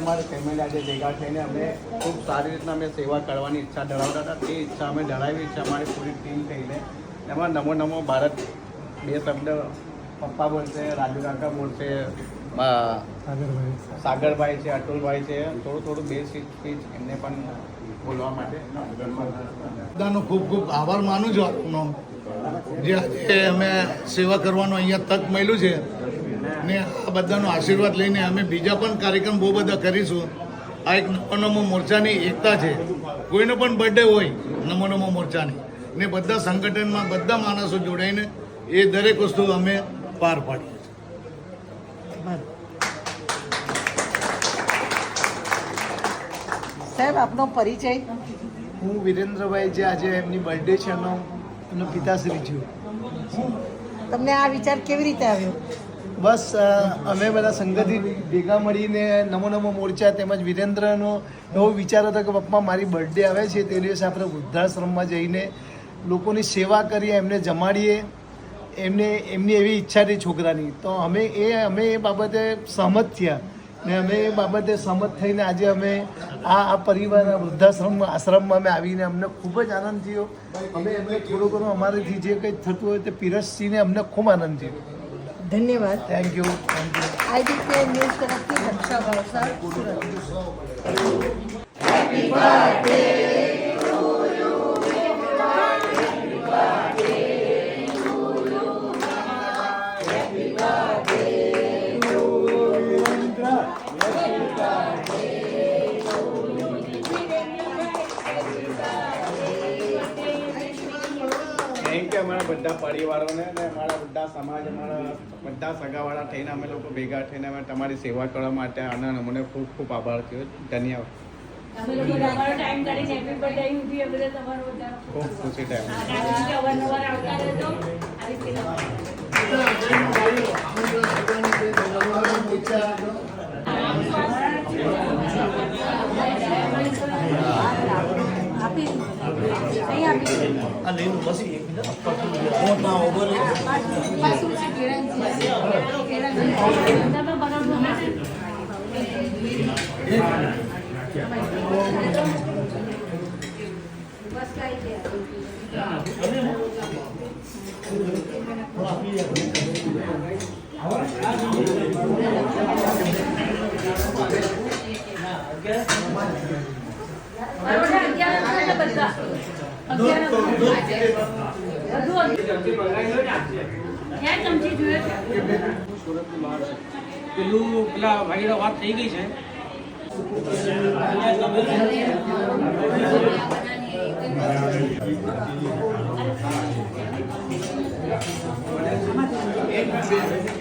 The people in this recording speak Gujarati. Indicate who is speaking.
Speaker 1: અમારી ફેમિલી આજે ભેગા થઈને અમે ખૂબ સારી રીતના અમે સેવા કરવાની ઈચ્છા ધરાવતા હતા. તે ઈચ્છા અમે ધરાવી છે અમારી પૂરી ટીમ થઈને. એમાં નમો નમો ભારત બે શબ્દ પપ્પા બોલશે, રાજુ કાકા બોલશે, સાગરભાઈ છે, અતુલભાઈ છે, થોડું બે સ્પીચ એમને પણ બોલવા માટે
Speaker 2: બધાનો ખૂબ ખૂબ આભાર માનું છું આપનો, જે આજે અમે સેવા કરવાનું અહીંયા તક મળ્યું છે ને આ બધાનો આશીર્વાદ લઈને અમે બીજા પણ કાર્યક્રમ બહુ બધા કરીશું. આ એક નમો નમો મોરચાની એકતા છે. કોઈનો પણ બર્થડે હોય નમો નમો મોરચાની ને બધા સંગઠનમાં બધા માણસો જોડાઈને એ દરેક વસ્તુ અમે પાર પાડીએ છીએ.
Speaker 3: સાહેબ, આપનો પરિચય?
Speaker 4: હું વિરેન્દ્રભાઈ, જે આજે એમની બર્થડે છે એનો પિતાશ્રી છું.
Speaker 3: તમને આ વિચાર કેવી રીતે આવ્યો?
Speaker 4: બસ અમે બધા સંગઠિત ભેગા મળીને નમો નમો મોરચા તેમજ વિરેન્દ્રનો એવો વિચાર હતો કે પપ્પા મારી બર્થડે આવે છે તે દિવસે આપણે વૃદ્ધાશ્રમમાં જઈને લોકોની સેવા કરીએ, એમને જમાડીએ, એમની એવી ઈચ્છા હતી છોકરાની. તો અમે એ બાબતે સહમત થયા ને અમે એ બાબતે સહમત થઈને આજે અમે આ પરિવાર આશ્રમમાં અમે આવીને અમને ખૂબ જ આનંદ થયો. અમે એમને થોડું ઘણું અમારાથી જે કંઈ થતું હોય તે પીરસીને અમને ખૂબ આનંદ થયો.
Speaker 3: ધન્યવાદ.
Speaker 4: Thank you.
Speaker 3: આઈડીપી ન્યૂઝ તરફથી રક્ષા ભાવસાર, સુરત.
Speaker 1: થેન્ક યુ અમારા બધા પરિવારોને અને અમારા બધા સમાજ, અમારા બધા સગાવાળા થઈને અમે લોકો ભેગા થઈને અમે તમારી સેવા કરવા માટે અને અમને ખૂબ ખૂબ આભાર થયો. ધન્યવાદ. ખૂબ ખુશી
Speaker 5: પેલા ભાઈનો વાત થઈ ગઈ છે.
Speaker 1: થાય.